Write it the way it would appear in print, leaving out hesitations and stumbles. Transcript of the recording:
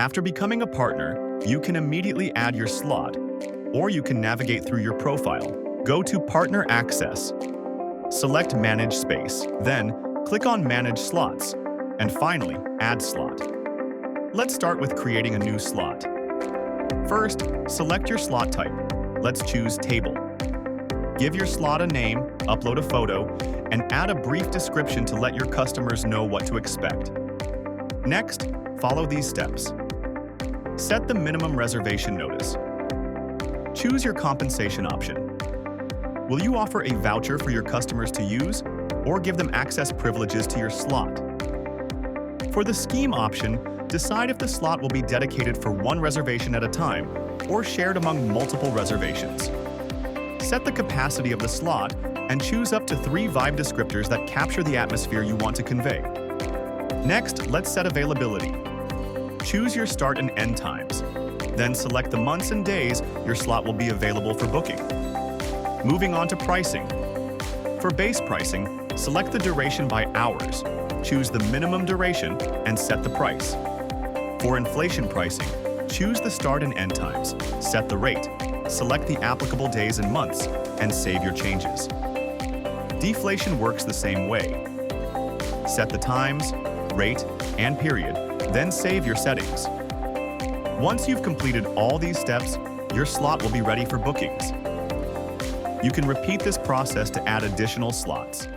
After becoming a partner, you can immediately add your slot, or you can navigate through your profile. Go to Partner Access. Select Manage Space, then click on Manage Slots, and finally, Add Slot. Let's start with creating a new slot. First, select your slot type. Let's choose Table. Give your slot a name, upload a photo, and add a brief description to let your customers know what to expect. Next, follow these steps. Set the minimum reservation notice. Choose your compensation option. Will you offer a voucher for your customers to use, or give them access privileges to your slot? For the scheme option, decide if the slot will be dedicated for one reservation at a time or shared among multiple reservations. Set the capacity of the slot and choose up to 3 vibe descriptors that capture the atmosphere you want to convey. Next, let's set availability. Choose your start and end times. Then select the months and days your slot will be available for booking. Moving on to pricing. For base pricing, select the duration by hours. Choose the minimum duration and set the price. For inflation pricing, choose the start and end times, set the rate, select the applicable days and months, and save your changes. Deflation works the same way. Set the times, rate, and period, then save your settings. Once you've completed all these steps, your slot will be ready for bookings. You can repeat this process to add additional slots.